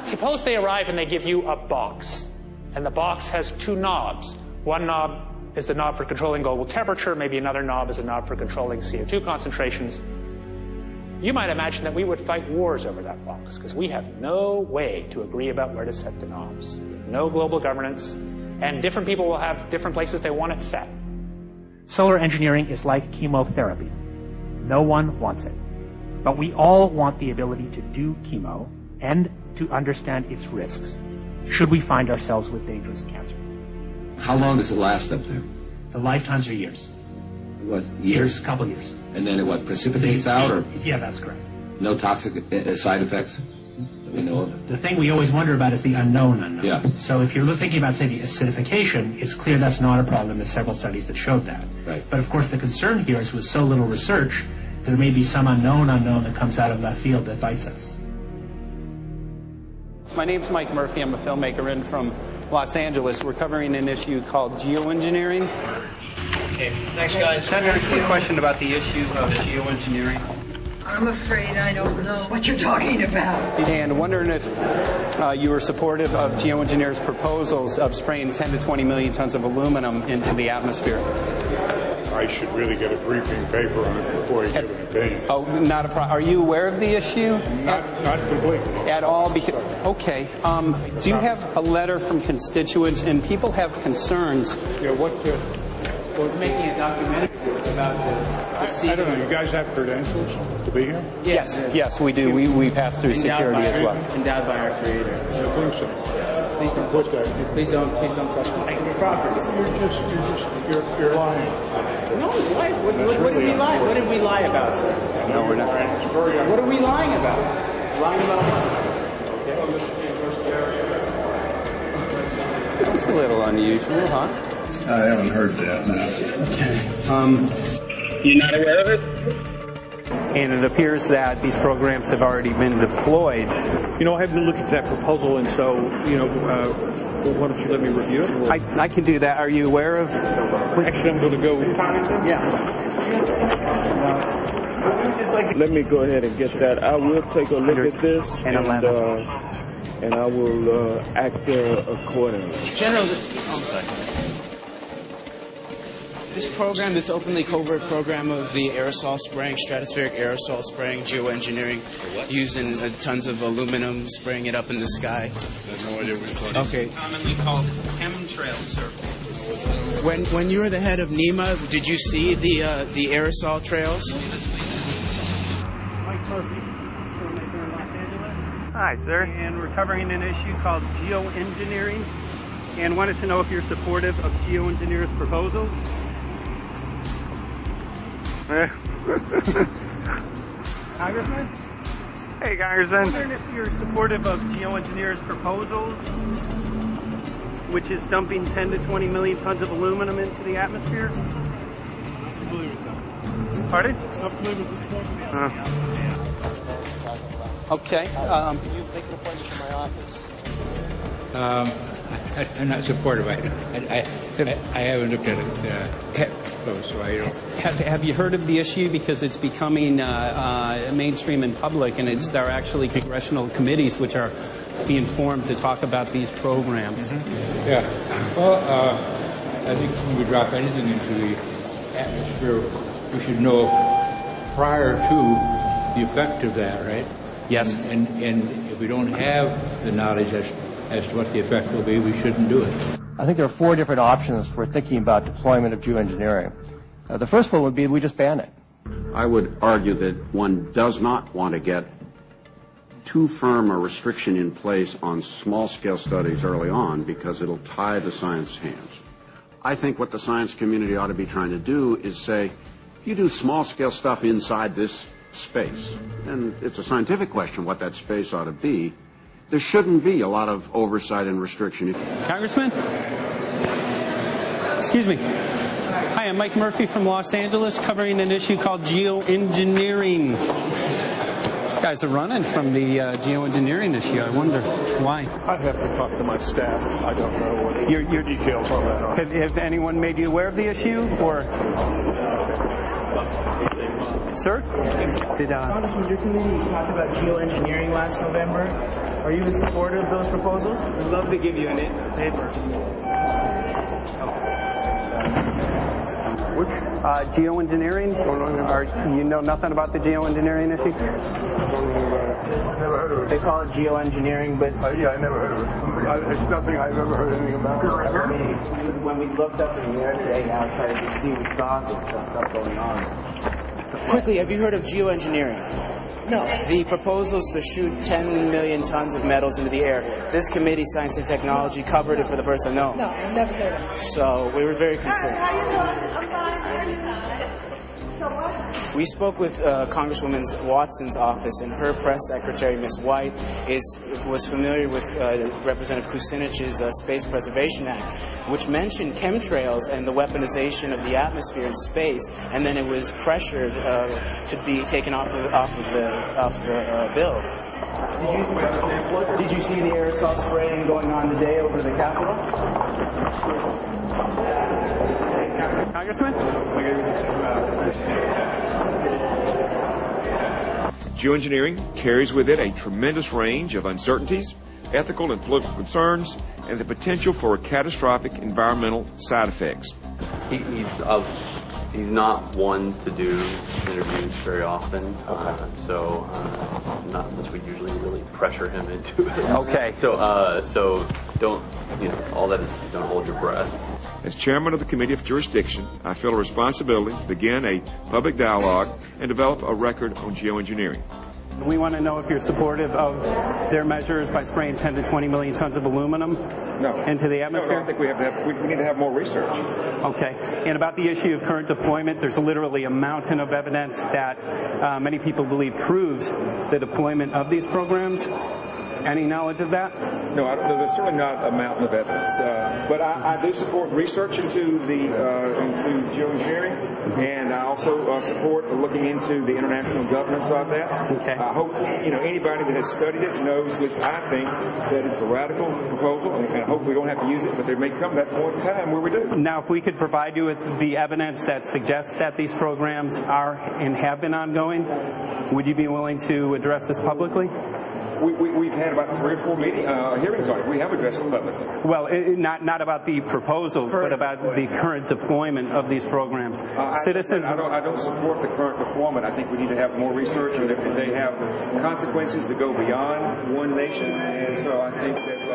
suppose they arrive and they give you a box, and the box has two knobs. One knob is the knob for controlling global temperature, maybe another knob is a knob for controlling CO2 concentrations. You might imagine that we would fight wars over that box, because we have no way to agree about where to set the knobs. No global governance, and different people will have different places they want it set. Solar engineering is like chemotherapy. No one wants it. But we all want the ability to do chemo and to understand its risks, should we find ourselves with dangerous cancer. How long does it last up there? The lifetimes are years. What, years? A couple years. And then it what, precipitates out, or Yeah, that's correct. no toxic side effects that we know of? The thing we always wonder about is the unknown. Yeah. So if you're thinking about, say, the acidification, it's clear that's not a problem. There's several studies that showed that. Right. But of course the concern here is with so little research, there may be some unknown that comes out of left field that bites us. My name's Mike Murphy. I'm a filmmaker in from Los Angeles. We're covering an issue called geoengineering. Okay, thanks guys. Senator, a quick question about the issue of geoengineering. I'm afraid I don't know what you're talking about. And wondering if you were supportive of geoengineers' proposals of spraying 10 to 20 million tons of aluminum into the atmosphere. I should really get a briefing paper on it before you give an opinion. Oh, not a problem. Are you aware of the issue? Not completely. At all? Okay. Do you have a letter from constituents, and people have concerns? Yeah, We're making a documentary about the I don't know. You guys have credentials to be here? Yes, we do. We pass through security as well. Endowed by our creator. I think so. Please don't What's that? Please don't touch me. You're lying. No, why? What did we lie? What did we lie about, sir? No, we're not. What are we lying about? Lying about what? That's a little unusual, huh? I haven't heard that. You're not aware of it? And it appears that these programs have already been deployed. You know, I haven't looked at that proposal, and so, why don't you let me review it? I can do that. Are you aware of? Actually, I'm going to go. Yeah. Let me go ahead and get that. I will take a look at this, and I will act accordingly. General, this program, this openly covert program of the aerosol spraying, stratospheric aerosol spraying, geoengineering, using tons of aluminum, spraying it up in the sky. I have no idea what you're talking about. Okay. Commonly called chemtrail survey. When you were the head of NEMA, did you see the aerosol trails? Mike Murphy, filmmaker in Los Angeles. Hi, sir. And we're covering an issue called geoengineering, and wanted to know if you're supportive of geoengineers' proposals. Congressman? Hey, Congressman. I'm wondering if you're supportive of geoengineers' proposals, which is dumping 10 to 20 million tons of aluminum into the atmosphere. Pardon? Okay. Can you make an appointment for my office? I'm not supportive. I haven't looked at it close, so I don't. Have you heard of the issue? Because it's becoming mainstream in public, and there are actually congressional committees which are being formed to talk about these programs. Mm-hmm. Yeah. Well, I think when we drop anything into the atmosphere, we should know prior to the effect of that, right? Yes. And if we don't have the knowledge as to what the effect will be, we shouldn't do it. I think there are 4 different options for thinking about deployment of geoengineering. The first one would be we just ban it. I would argue that one does not want to get too firm a restriction in place on small-scale studies early on because it'll tie the science hands. I think what the science community ought to be trying to do is say, if you do small-scale stuff inside this space, and it's a scientific question what that space ought to be, there shouldn't be a lot of oversight and restriction. Congressman? Excuse me. Hi, I'm Mike Murphy from Los Angeles, covering an issue called geoengineering. These guys are running from the geoengineering issue. I wonder why. I'd have to talk to my staff. I don't know what your details on that are. Have anyone made you aware of the issue, or? Sir? Congressman, your committee talked about geoengineering last November. Are you in support of those proposals? I'd love to give you a paper. Geoengineering? You know nothing about the geoengineering issue? Never heard of it. They call it geoengineering, but... yeah, I never heard of it. It's nothing I've ever heard anything about. When we looked up in the air today outside of D.C., we saw this stuff going on. Quickly, have you heard of geoengineering? No. The proposals to shoot 10 million tons of metals into the air. This committee, Science and Technology, covered it for the first time. No. No, I've never heard of it. So we were very concerned. How you doing? I'm fine. How you doing? So what? We spoke with Congresswoman Watson's office, and her press secretary, Ms. White, was familiar with Representative Kucinich's Space Preservation Act, which mentioned chemtrails and the weaponization of the atmosphere in space, and then it was pressured to be taken off the bill. Did you see the aerosol spraying going on today over the Capitol? Congressman? Geoengineering carries with it a tremendous range of uncertainties, ethical and political concerns, and the potential for catastrophic environmental side effects. He's not one to do interviews very often, not unless we usually really pressure him into it. Okay. So don't, all that is, don't hold your breath. As chairman of the Committee of Jurisdiction, I feel a responsibility to begin a public dialogue and develop a record on geoengineering. We want to know if you're supportive of their measures by spraying 10 to 20 million tons of aluminum into the atmosphere? No, I think we need to have more research. Okay. And about the issue of current deployment, there's literally a mountain of evidence that many people believe proves the deployment of these programs. Any knowledge of that? No, there's certainly not a mountain of evidence. But I do support research into geoengineering, and I also support looking into the international governance of that. Okay. I hope anybody that has studied it knows, at least I think, that it's a radical proposal, and I hope we don't have to use it, but there may come that point in time where we do. Now, if we could provide you with the evidence that suggests that these programs are and have been ongoing, would you be willing to address this publicly? We've had about 3 or 4 hearings on it. We have addressed it publicly. Well, not about the proposals, but about the current deployment of these programs. Citizens. I don't support the current deployment. I think we need to have more research, and if they have consequences that go beyond one nation, and so I think that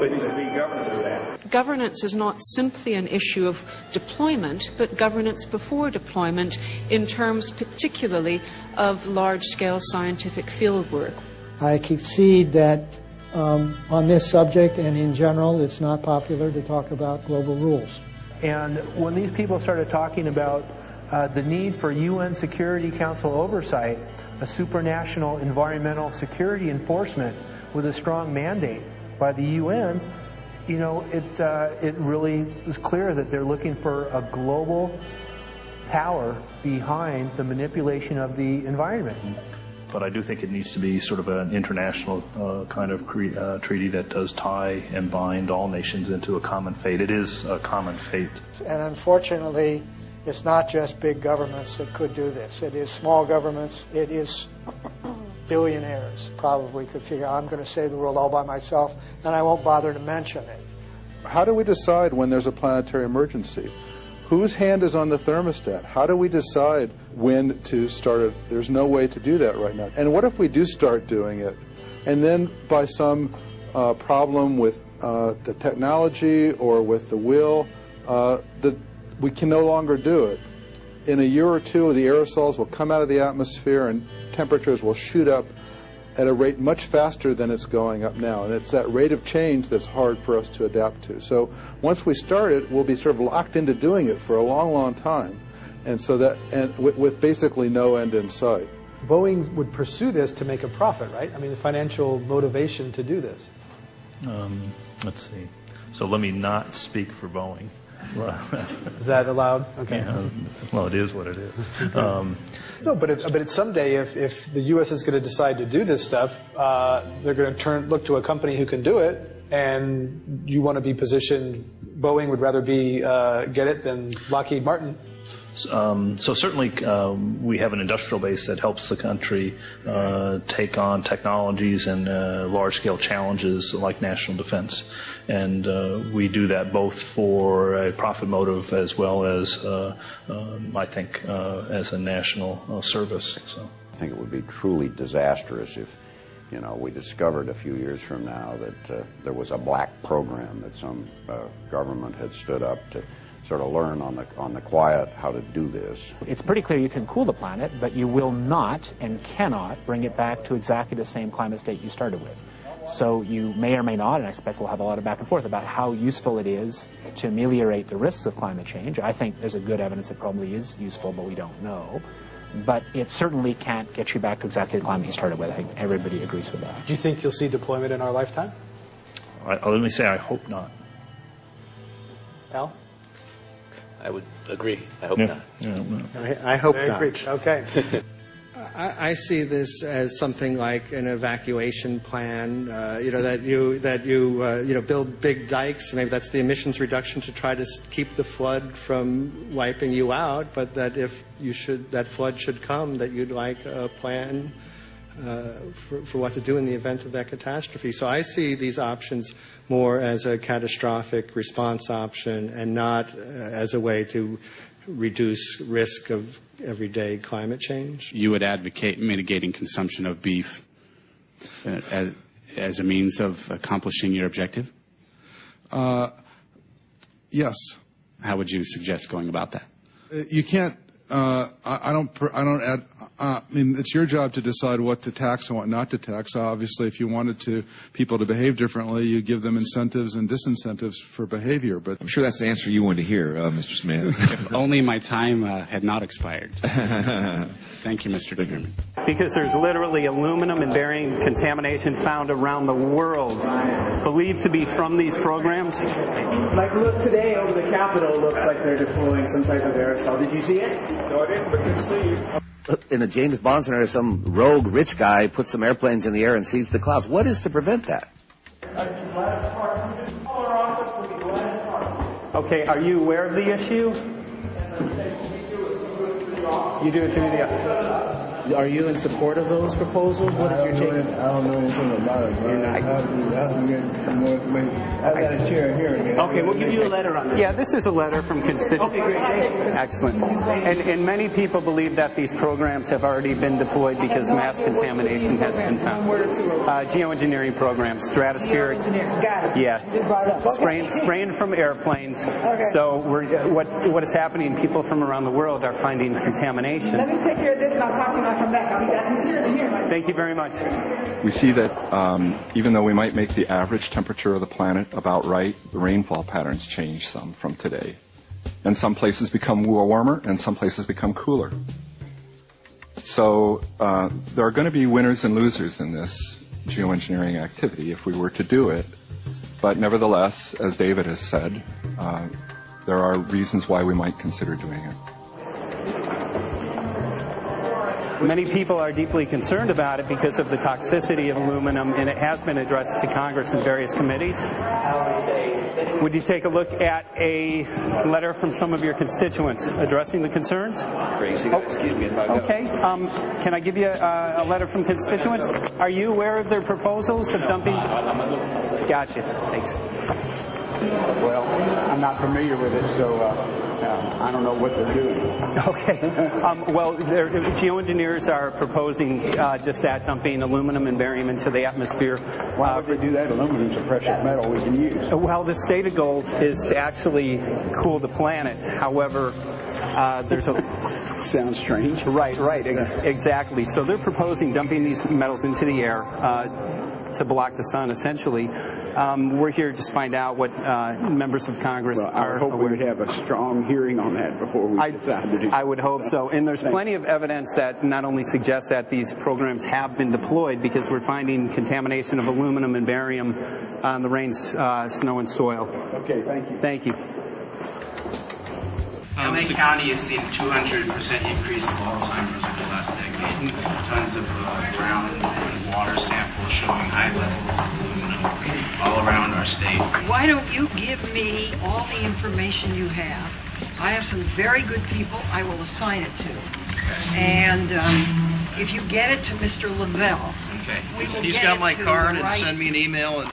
there needs to be governance to that. Governance is not simply an issue of deployment, but governance before deployment in terms particularly of large-scale scientific fieldwork. I concede that on this subject and in general, it's not popular to talk about global rules. And when these people started talking about the need for UN Security Council oversight, a supranational environmental security enforcement with a strong mandate by the UN, it really is clear that they're looking for a global power behind the manipulation of the environment. But I do think it needs to be sort of an international kind of treaty that does tie and bind all nations into a common fate. It is a common fate. And unfortunately, it's not just big governments that could do this. It is small governments. It is billionaires probably could figure, I'm going to save the world all by myself, and I won't bother to mention it. How do we decide when there's a planetary emergency? Whose hand is on the thermostat? How do we decide when to start it? There's no way to do that right now. And what if we do start doing it, and then by some problem with the technology or with the will, we can no longer do it? In a year or two, the aerosols will come out of the atmosphere and temperatures will shoot up at a rate much faster than it's going up now. And it's that rate of change that's hard for us to adapt to. So once we start it, we'll be sort of locked into doing it for a long, long time. And so with basically no end in sight. Boeing would pursue this to make a profit, right? I mean, the financial motivation to do this. Let's see. So let me not speak for Boeing. Is that allowed? Okay. Yeah, well, it is what it is. No, but someday, if the U.S. is going to decide to do this stuff, they're going to look to a company who can do it, and you want to be positioned. Boeing would rather get it than Lockheed Martin. So certainly we have an industrial base that helps the country take on technologies and large-scale challenges like national defense. And we do that both for a profit motive as well as, I think, as a national service. So I think it would be truly disastrous if, we discovered a few years from now that there was a black program that some government had stood up to sort of learn on the quiet how to do this. It's pretty clear you can cool the planet, but you will not and cannot bring it back to exactly the same climate state you started with. So you may or may not, and I expect we'll have a lot of back and forth about how useful it is to ameliorate the risks of climate change. I think there's a good evidence it probably is useful, but we don't know. But it certainly can't get you back to exactly the climate you started with. I think everybody agrees with that. Do you think you'll see deployment in our lifetime? Let me say I hope not. Al? I would agree. I hope not. I hope not. Agree. Okay. I see this as something like an evacuation plan. That you build big dikes. Maybe that's the emissions reduction to try to keep the flood from wiping you out. But that if that flood should come, that you'd like a plan for what to do in the event of that catastrophe. So I see these options more as a catastrophic response option and not as a way to reduce risk of everyday climate change. You would advocate mitigating consumption of beef as a means of accomplishing your objective? Yes. How would you suggest going about that? You can't. I mean, it's your job to decide what to tax and what not to tax. Obviously, if you wanted people to behave differently, you give them incentives and disincentives for behavior. But I'm sure that's the answer you wanted to hear, Mr. Smith. If only my time had not expired. Thank you, Mr. Chairman. Because there's literally aluminum and barium contamination found around the world, believed to be from these programs. Like, look today over the Capitol, looks like they're deploying some type of aerosol. Did you see it? No, I didn't, but good to see you. In a James Bond scenario, some rogue rich guy puts some airplanes in the air and sees the clouds. What is to prevent that? Okay, are you aware of the issue? You do it through the... Are you in support of those proposals? What is your take? I don't know anything about it. But I have to get more information. I've got a chair here. Okay, we'll give you a letter on that. Yeah, this is a letter from constituents. Okay, great. Excellent. And many people believe that these programs have already been deployed because mass contamination has been found. Geoengineering programs, stratospheric. Got it. Yeah. Spraying from airplanes. Okay. So what is happening, people from around the world are finding contamination. Let me take care of this and I'll talk to you when I come back. I'll be back in here. Thank you very much. We see that even though we might make the average temperature of the planet about right, the rainfall patterns change some from today. And some places become warmer and some places become cooler. So there are going to be winners and losers in this geoengineering activity if we were to do it. But nevertheless, as David has said, there are reasons why we might consider doing it. Many people are deeply concerned about it because of the toxicity of aluminum, and it has been addressed to Congress in various committees. Would you take a look at a letter from some of your constituents addressing the concerns? Excuse me if I go. Okay. Can I give you a letter from constituents? Are you aware of their proposals of dumping? Gotcha. Thanks. Well, I'm not familiar with it, so I don't know what they're doing. Okay. Well, geoengineers are proposing just that, dumping aluminum and barium into the atmosphere. Why would they do that? Aluminum is a precious metal we can use. Well, the stated goal is to actually cool the planet. However, there's a... Sounds strange. Right, exactly. So they're proposing dumping these metals into the air to block the sun, essentially. We're here to just find out what members of Congress are. I hope we would have a strong hearing on that before we decide to do it. I would hope so. And there's plenty of evidence that not only suggests that these programs have been deployed, because we're finding contamination of aluminum and barium on the rain, snow, and soil. Okay, thank you. Thank you. LA County has seen a 200% increase of Alzheimer's over the last decade. Tons of ground and water samples showing high levels of aluminum all around our state. Why don't you give me all the information you have? I have some very good people I will assign it to. And if you get it to Mr. Lavelle, okay. we will He's get got it my to card the and right send me an email. And